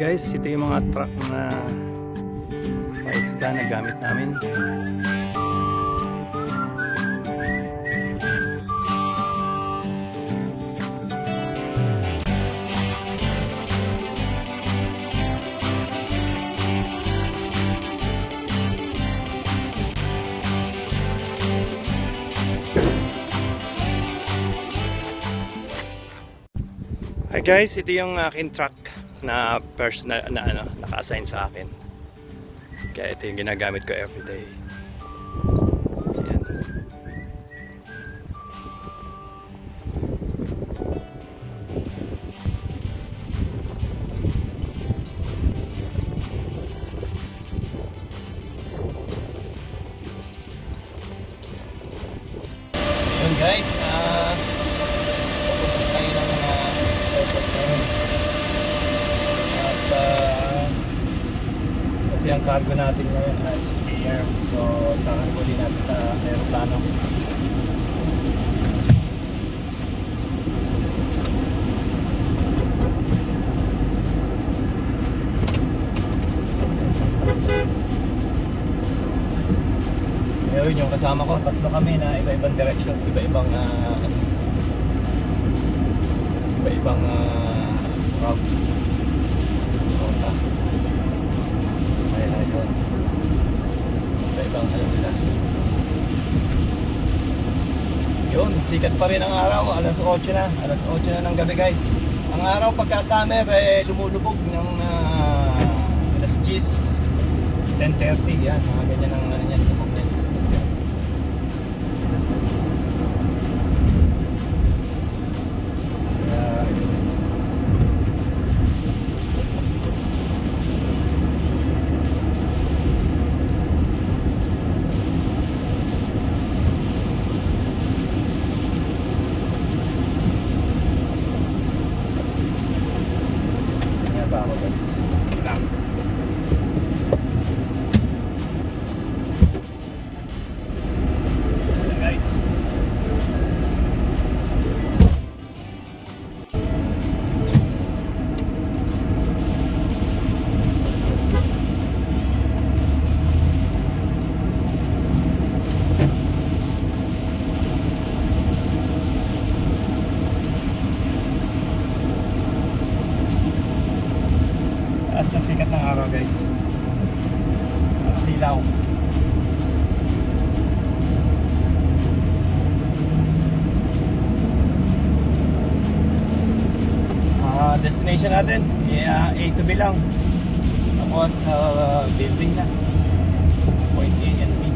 Guys, ito yung mga truck na paifda na gamit namin. Hi guys, ito yung aking truck na personal na naka-assign sa akin. Kaya ito yung ginagamit ko everyday. Ayan. Yun guys, tayo ng kasi ang cargo natin ngayon ay air, so takarguli natin sa aeroplano. Ayun yung kasama ko, tatlo kami na iba-ibang direction, iba-ibang route. Ayun. Iba-ibang nila. Yun, sikat pa rin ang araw, alas 8 na ng gabi guys. Ang araw pagka summer lumulubog ng alas 10, 10:30 yan, mga ganyan ang ano yan, lubog yan. Taas na sikat ng araw guys, nakasilaw. Destination natin A to B lang, tapos building na point A and B.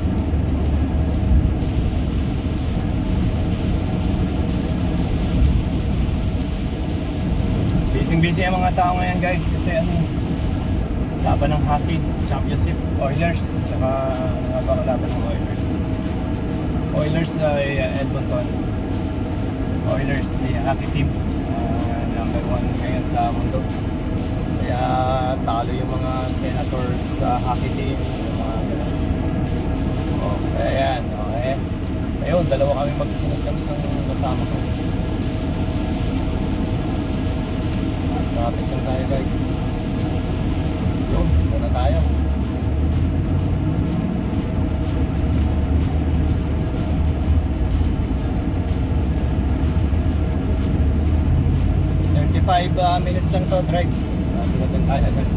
Busy ang mga tao ngayon guys, kasi laban ng hockey championship, Oilers, tsaka laban ng Oilers ay Edmonton Oilers, the hockey team, number 1 ngayon sa mundo. Kaya talo yung mga Senators sa hockey team, yung mga ganun. Okay, ayan, okay. Ayun, dalawa kami magkasunod kami sa kasama ko. Traffic lang tayo guys. Yun, muna tayo. Minutes lang to drive. Tuloy tayo agad.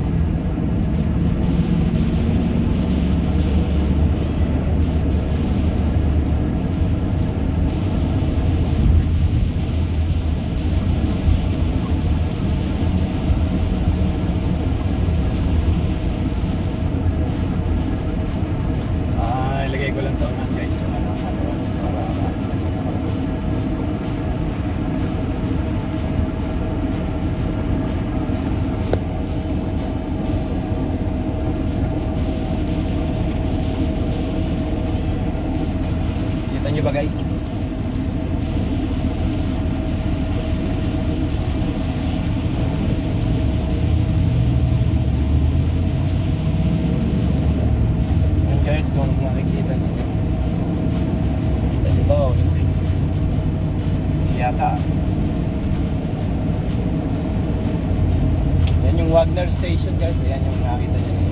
Ilagay ko lang sa unan guys yung para Wagner Station guys, ayan yung nakita nyo.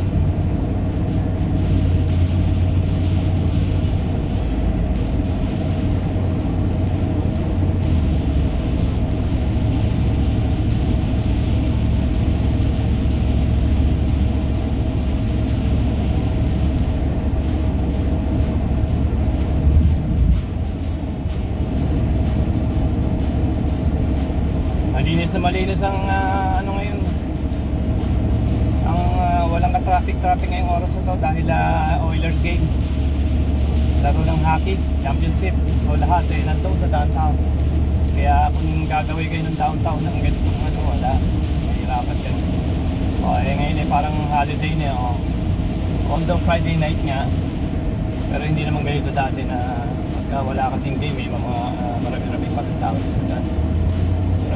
Malinis ang ano ngayon, ang walang ka-traffic ngayong oras na to dahil Oilers game, laro ng hockey championship, so lahat nandun sa downtown. Kaya kung gagawin kayo ng downtown ng ganitong ano, wala, mahirapan kayo. Ngayon parang holiday na although Friday night nga, pero hindi naman ganito dati na pagka wala kasing game marami-rami pa rin tao sa dati.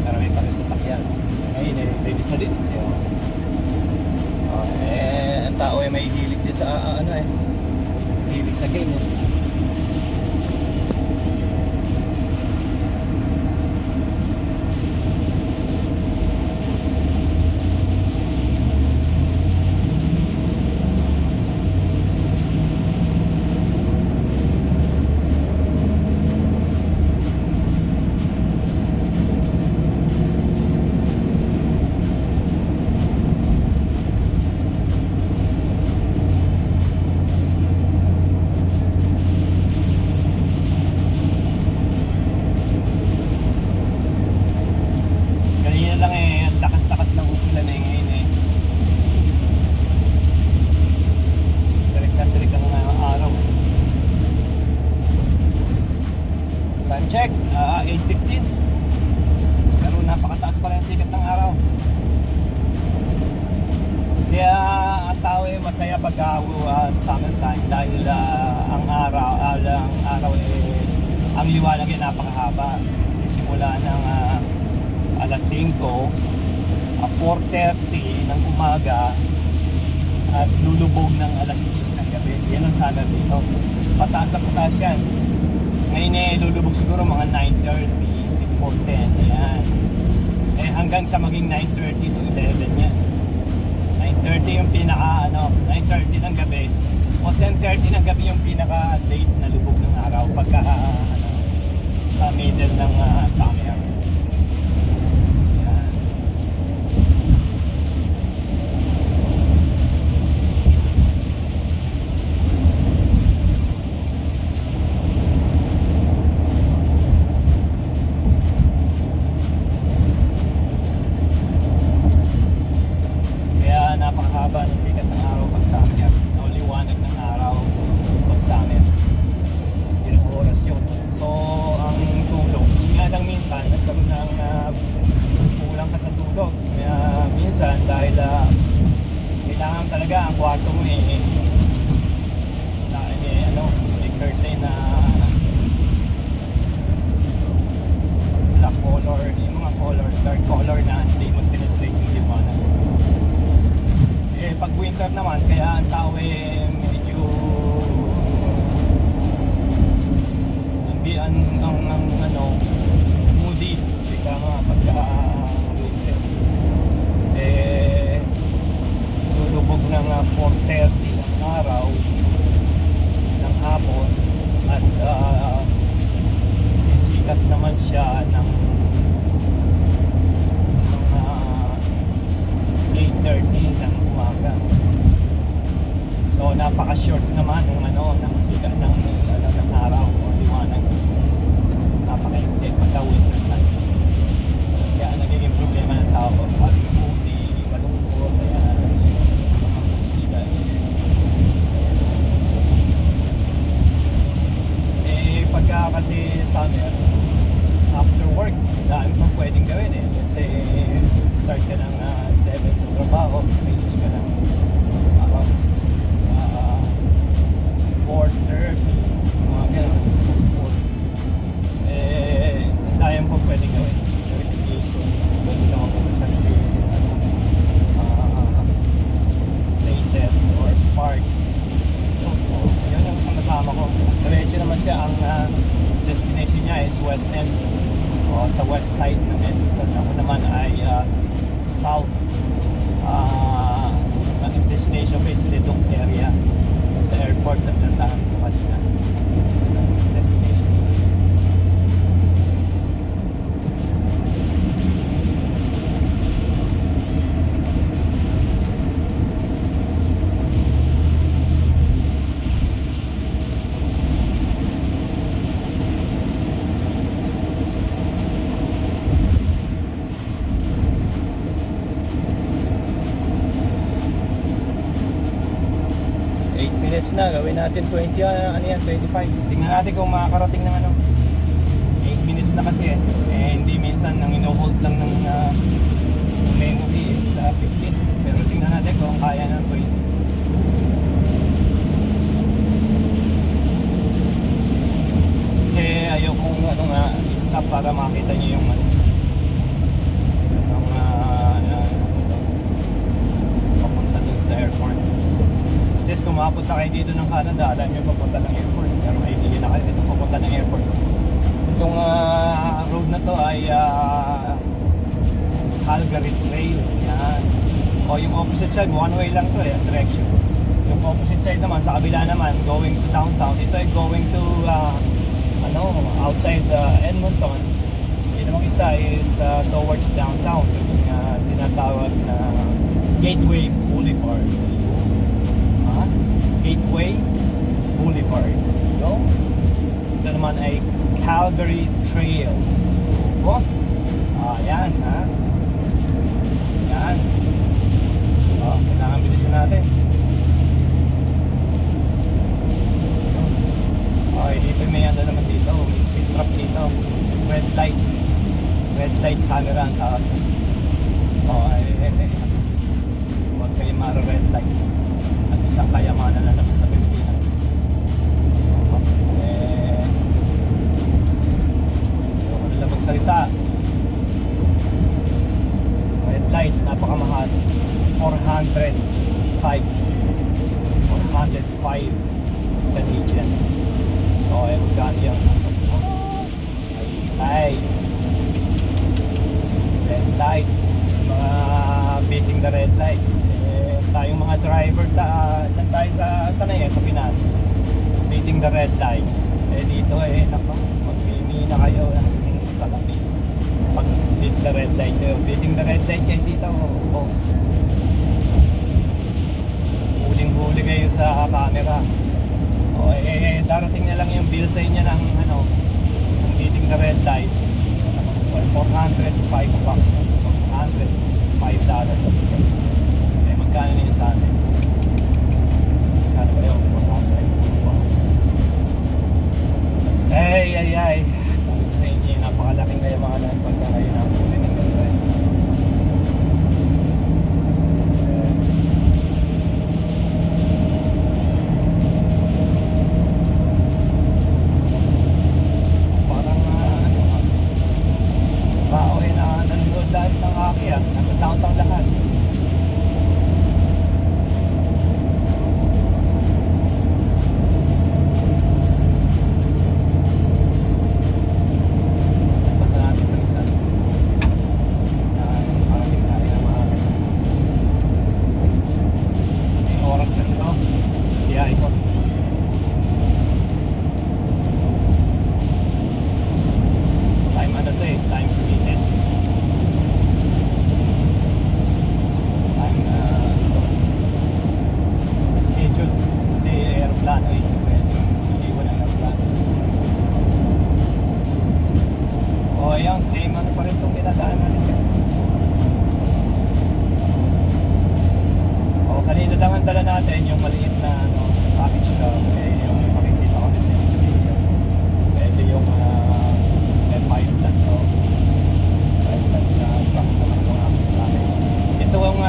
Marami pa rin sasakyan. Ngayon baby sa din siya. Ang tao ay may hilig din sa hilig sa game. Check, 8:15. Pero napakataas pa rin ang sikat ng araw. Kaya ang tao ay masaya pag summertime dahil ang araw ang liwanag ay napakahaba. Sisimula ng alas 5, 4:30 ng umaga at lulubog ng alas 10 ng gabi. Yan ang summer dito. Pataas na pataas yan. Ngayon lulubog siguro mga 9:30 before 10, ayan. Hanggang sa maging 9:30 to 11 yan. 9:30 yung pinaka 9:30 ng gabi o 10:30 ng gabi yung pinaka late na lubog ng araw pagka sa middle ng summer. Ayan. Napakahaba ng sikat ng araw pag summer o liwanag ng araw pag summer. Ilang oras yun. So ang tulog, nga lang minsan nagkaroon ng kulang ka sa tulog. Kaya minsan dahil kailangan talaga ang kwarto mo may curtain na black color, yung mga color, dark color na hindi mag-penetrate yung liwanag. Pag winter naman, kaya ang tao medyo moody. Kaya nga pagka winter lulubog ng 4:30 ng araw ng hapon at sisikat naman siya ng 8:30 ng umaga. So napaka-short naman ng sikat ng araw o liwanag. Napaka-hindi pagka winter time. minutes na, gawin natin 20, ano yan, 25. Tingnan natin kung makakarating ng ano. 8 minutes na kasi hindi minsan nang ino-hold lang ng memory is 15. Pero tingnan natin kung kaya ng 20. Kasi ayokong ano nga, stop para makita nyo yung ano. Papunta dun sa airport. At least kung makapunta kayo dito ng Canada, alam nyo papunta ng airport. Pero hindi na kayo dito papunta ng airport. Itong road na to ay Calgary Trail. Yan. O yung opposite side, one way lang to direction. Yung opposite side naman, sa kabila naman, going to downtown. Ito ay going to outside Edmonton. Yung namang isa is towards downtown. Yung tinatawag na Gateway Boulevard. Gateway Boulevard. Yung ito naman ay Calgary Trail. Oh, yan ha. Yan. Kailangan bilisan natin. Okay, dito may ano naman dito. May speed trap dito. Red light. Red light camera ang tawag. Huwag kayo mara-red light. At isang kayamanan na naman sa Pilipinas. Magsalita. Red light, napakamahal. 405 Canadian. Okay, magkano yan? Ay, red light. Mga beating the red light. Tayong mga driver dyan tayo sa Pinas. Beating the red light. Dito nako, magpili na kayo sa labi. Pag beating the red light kayo. Beating the red light kayo dito, boss. Huling-huli kayo sa camera. Darating na lang yung bill sa inyo ng ng beating the red light. 405 bucks. $405. Magkano nila sa atin? Magkano ba yun? 400. Ay. Sabi ko sa inyo, napakalaking kayamanan pagka kayo nakahuli ng ganito. Parang tao na nanonood lahat ng Aki nasa downtown lahat. Same ano pa rin itong dinadaan natin. Kanina lang ang dala natin yung maliit na package ka. Yung makikita ko na sa video. Ito yung M5 lang to. M5 na truck naman itong aking natin. Ito yung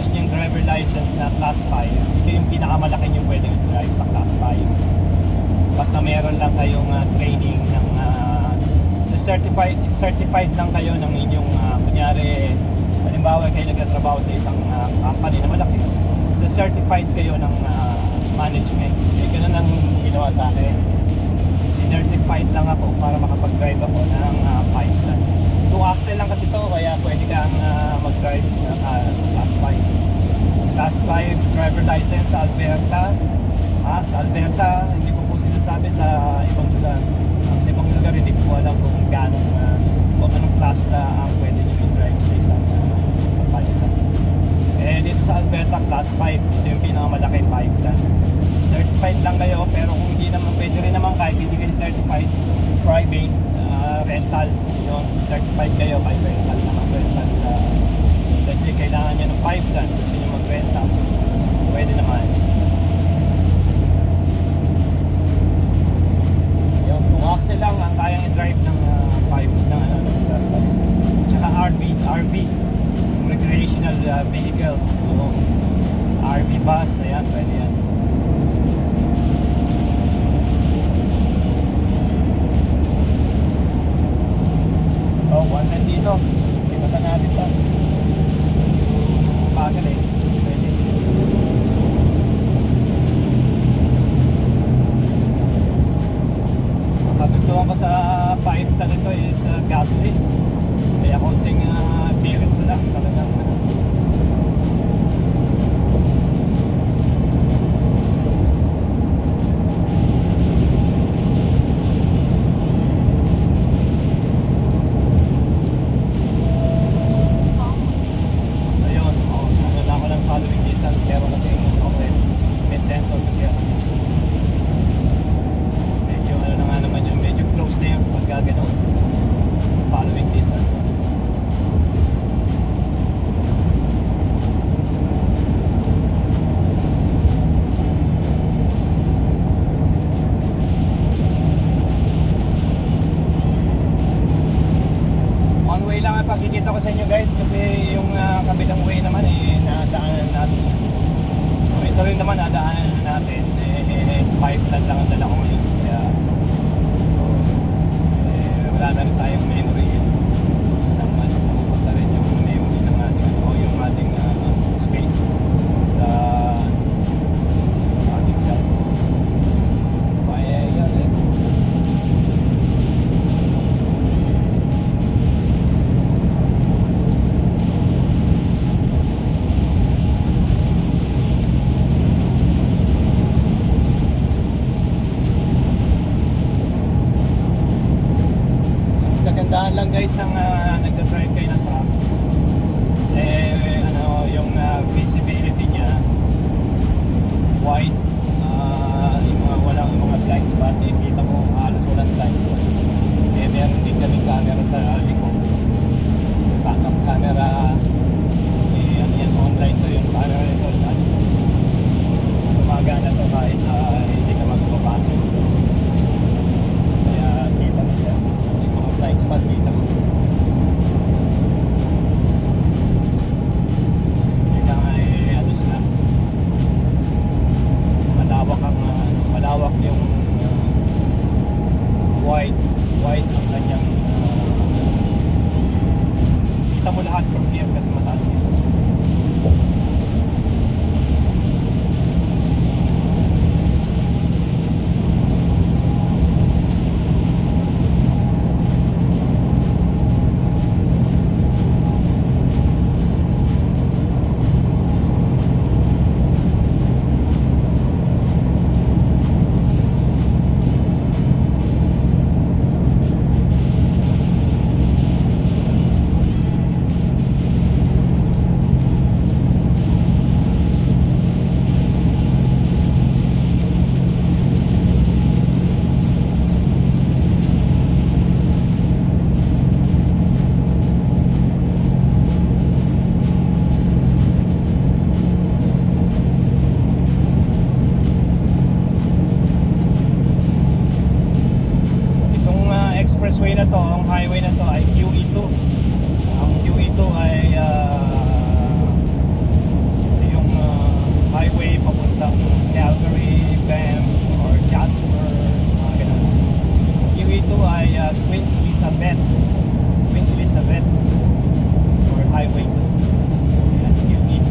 inyong driver license na class 5. Ito yung pinakamalaki yung pwedeng drive sa class 5. Basta meron lang kayong training ng certified lang kayo ng inyong kunyari halimbawa kayo nagtatrabaho sa isang company na malaki, so certified kayo ng management. Ganun ang ginawa sa akin. Certified lang ako para makapag-drive ako ng 5 ton. 2 axle lang kasi to, kaya pwede kang mag-drive class 5. Class 5 driver license sa Alberta. Sa Alberta, hindi ko po sinasabi sa ibang lugar. Sa ibang lugar hindi ko alam kung anong class ang pwede nyo i-drive sa isang sa 5 ton. Dito sa Alberta, class 5. Ito yung pinakamalaki 5 ton. Certified lang kayo, pero kung hindi naman, pwede rin naman kahit hindi kayo certified, private, rental. Yun, certified kayo, kahit rental naman. Let's say kailangan nyo ng 5 ton, gusto nyo mag-rental, pwede naman. vehicle. Yung RV bus, ayan, pwede yan. Oh, one man dito. Simatan natin to. Pagal eh. Pwede. Kagustuhan ko sa 5 ton ito is gasoline. Kaya konting birit na lang talagang ayun, ano na ako ng following distance, meron kasi okay, may sensor kasi ako. Medyo ano na nga naman yun, medyo close na yun pagka gano'n following distance. One way lang ang pagkikita ko sa inyo guys, kasi yung kabilang way naman nadaanan natin. So, ito rin naman nadaanan natin, 5 ton lang ang dala ko ngayon, kaya wala na rin tayong memory naman, ubos na rin yung memory ng ating yung ating space sa ating cellphone. Kaya yan eh. Kagandahan lang guys ng nagda-drive kayo ng truck, ano yung visibility niya wide, yung walang mga blind spot, kita mo halos walang blind spot. Meron din kaming camera sa likod, backup camera, ano yan, online to yung camera nito, gumagana to kahit hindi ka magpapasok. Kaya kita mo siya, blind spot dito. Kaya nga ano siya, malawak yung wide ang kanyang kita mo lahat from here kasi mataas yun. Expressway na to, ang highway na to ay QE2. Ang QE2 ay yung highway papuntang Calgary, Banff, or Jasper, mga ganun. QE2 ay Queen Elizabeth or Highway 2. Ayan, QE2.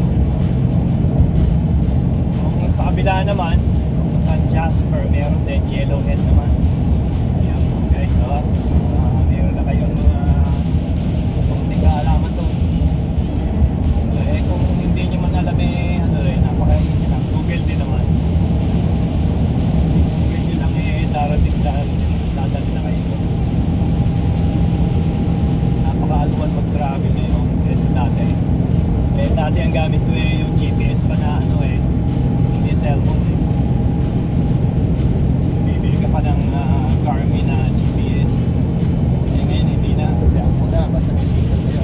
Kung sa kabila naman, papuntang Jasper, meron din Yellowhead naman. Guys, meron na kayong konting kaalaman to. Kung hindi nyo man alam ano rin, napaka-easy lang. Google din naman. Google nyo lang dadali na kayo. Napaka-aluan mag-travel ngayon kaysa dati. Dati ang gamit ko yung GPS pa na hindi cellphone bibili ka pa ng Garmin na GPS. Ngayon hindi na, cellphone na, basta may signal kayo.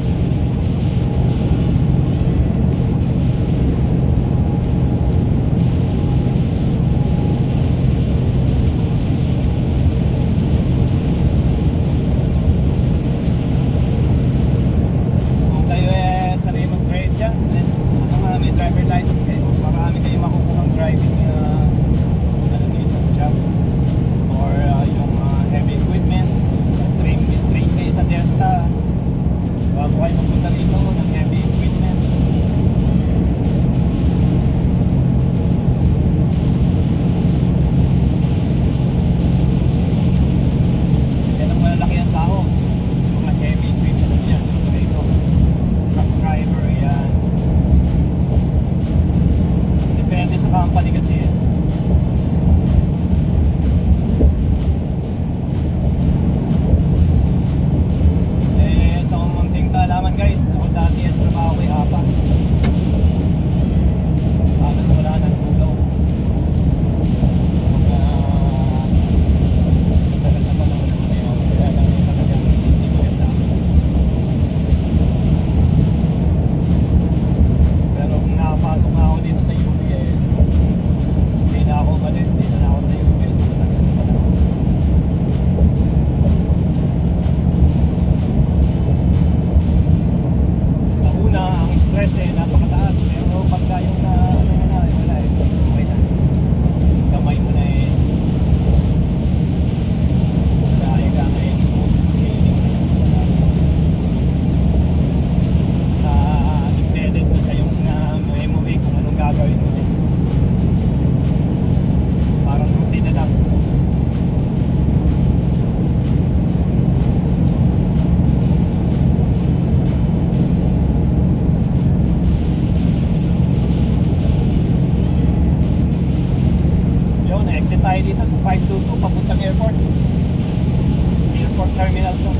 Kung kayo sanay mag-trade dyan, stress eh, napakataas. Pero pagka yung ano mo na, wala eh. Okay na. Kamay mo na eh. Dahil ka na eh, smooth sailing. Embedded mo sa yung memory kung anong gagawin mo eh. Parang routine na lang. Exit tayo dito sa 522 papuntang airport. Airport terminal to.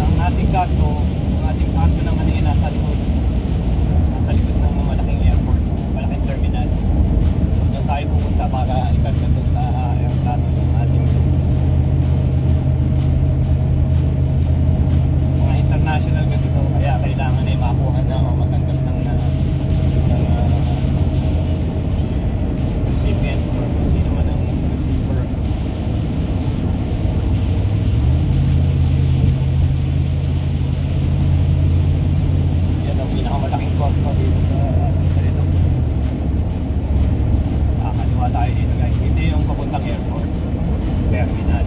Ang ating kanto naman ay nasa likod. Nasa likod ng malaking airport, malaking terminal. Doon tayo pupunta para ikanto doon sa airport ng ating mga international kasi to, kaya kailangan ay makuha na o matanggap ng recipient or kung sino man ang receiver. Yan ang pinakamalaking Costco dito sa ito. Kaliwa tayo dito guys, hindi yung papuntang airport terminal.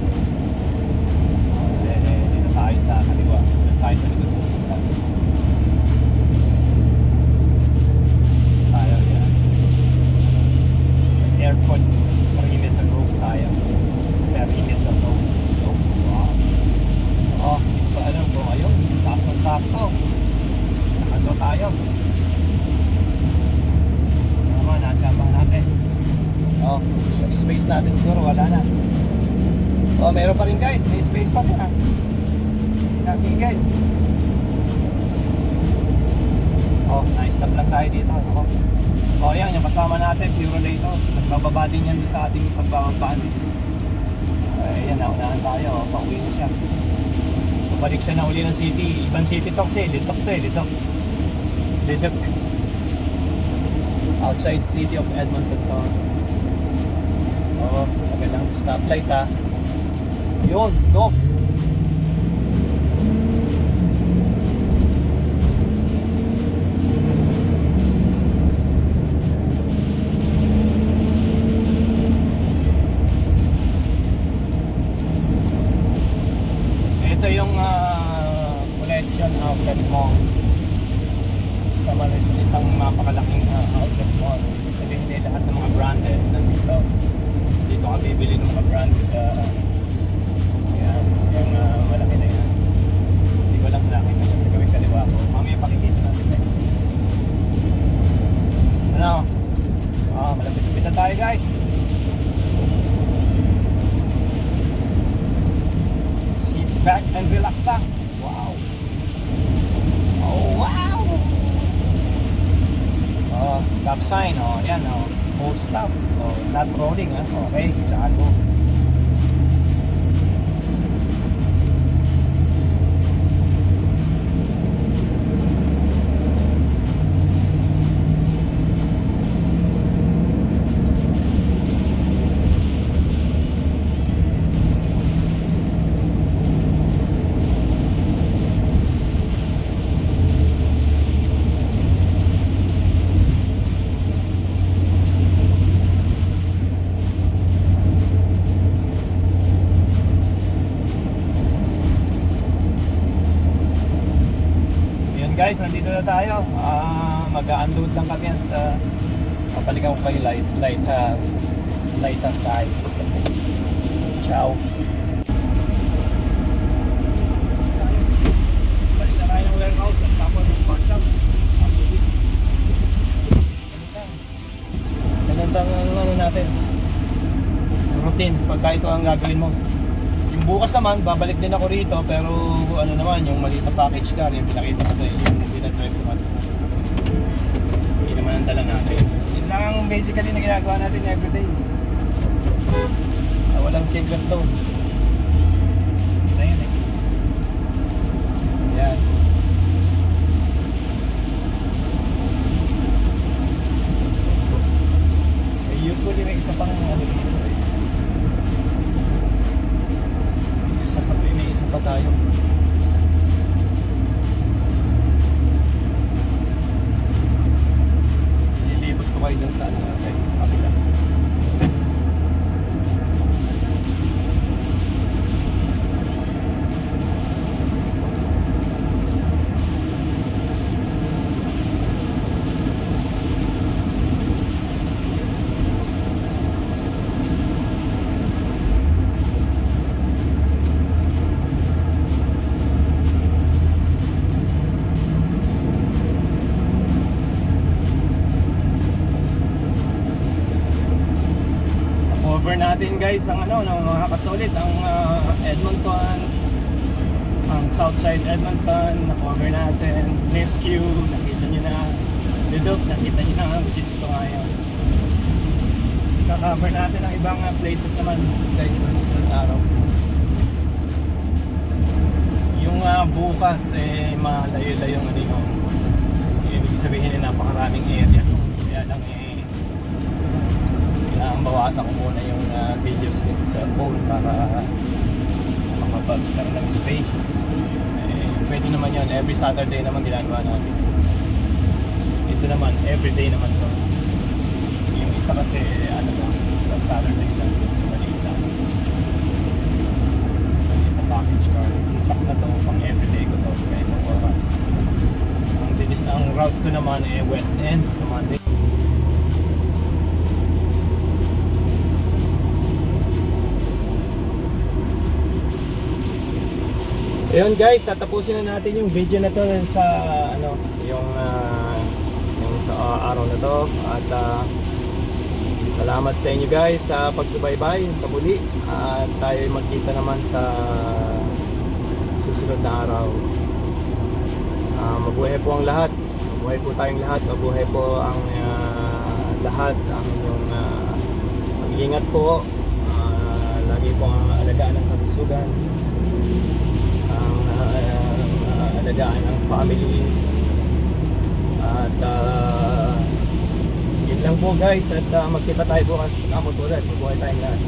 Dito tayo sa kaliwa, dito tayo sa likod pupunta tayo yan. Airport perimeter road tayo. Perimeter road. Wow. Oh, hindi ko alam kung ayun. Sakto. Nakagaw tayo. Tama, natsabahan natin. Oh, yung space natin siguro wala na. Oh, meron pa rin guys. May space pa rin ha. Natigil. Oh, na-stop lang tayo dito. Ako. O yan, yung kasama natin, Purolay ito. Nagbababa din yan sa ating pagbababaan. Ayan, naunahan tayo. Pauwi na siya. Balik siya na uli ng city. Ibang city to kasi, Litok to eh, Litok. Outside city of Edmonton to. Oo, magandang stoplight ha. Yun, go! Ito yung collection outlet mall sa isang mapakalaking outlet mall. Kasi hindi lahat ng mga branded nandito. Dito ka bibili ng mga branded yan, yung malaki na yan. Hindi ko lang malaki na yan sa gawing kaliwa ko. Mamaya pakikita natin eh. Ano? Malapit-lapit na tayo guys. Back and relax lang. Wow. Oh, wow. Oh, stop sign. Oh, yan. Oh, full stop. Oh, not rolling. Ha? Okay, tsaka go. Guys, nandito na tayo. Mag-unload lang kami at papalikan ko kayo lighter guys. Ciao. Balik na tayo ng warehouse at tapos park shop. Ganun ang ano natin. Routine, pagka ito ang gagawin mo. Yung bukas naman, babalik din ako rito, pero ano naman, yung maliit na package car, yung pinakita ko sa iyo, yung pinadrive ko naman. Hindi naman ang dala natin. Yun lang basically na ginagawa natin everyday. Walang secret doon. Ito yun eh. Yan. Usually may isa pang ano dito eh. May isa pa tayo. natin guys ang ng mga kasulit, ang Edmonton, ang Southside Edmonton, na-cover natin. Rescue, nakita nyo na. Leduc, nakita nyo na, which is ito nga yun. Ka-cover natin ang ibang places naman guys sa susunod na araw. Yung bukas malayo-layong ibig sabihin napakaraming area, kaya lang kailangan bawasan ko muna yung videos ko sa cellphone para makapagkaroon ng space. Pwede naman yun, every Saturday naman ginagawa natin. Ito naman, everyday naman to. Yung isa kasi sa Saturday lang, sa maliit lang. Ito package car. Yung truck na to, pang everyday ko to, kaya itong oras. Ang route ko naman West End sa Monday. Ayun guys, tatapusin na natin yung video na to sa yung sa araw na to, at salamat sa inyo guys sa pagsubaybay sa muli, at tayo magkita naman sa susunod na araw. Mabuhay po ang lahat, mabuhay po tayong lahat, mabuhay po ang lahat, ang inyong mag-ingat po, lagi po ang alagaan ng kalusugan, alagaan ng family, at yun lang po guys, at magkita tayo bukas sa Kamutulan. Mabuhay tayong lahat.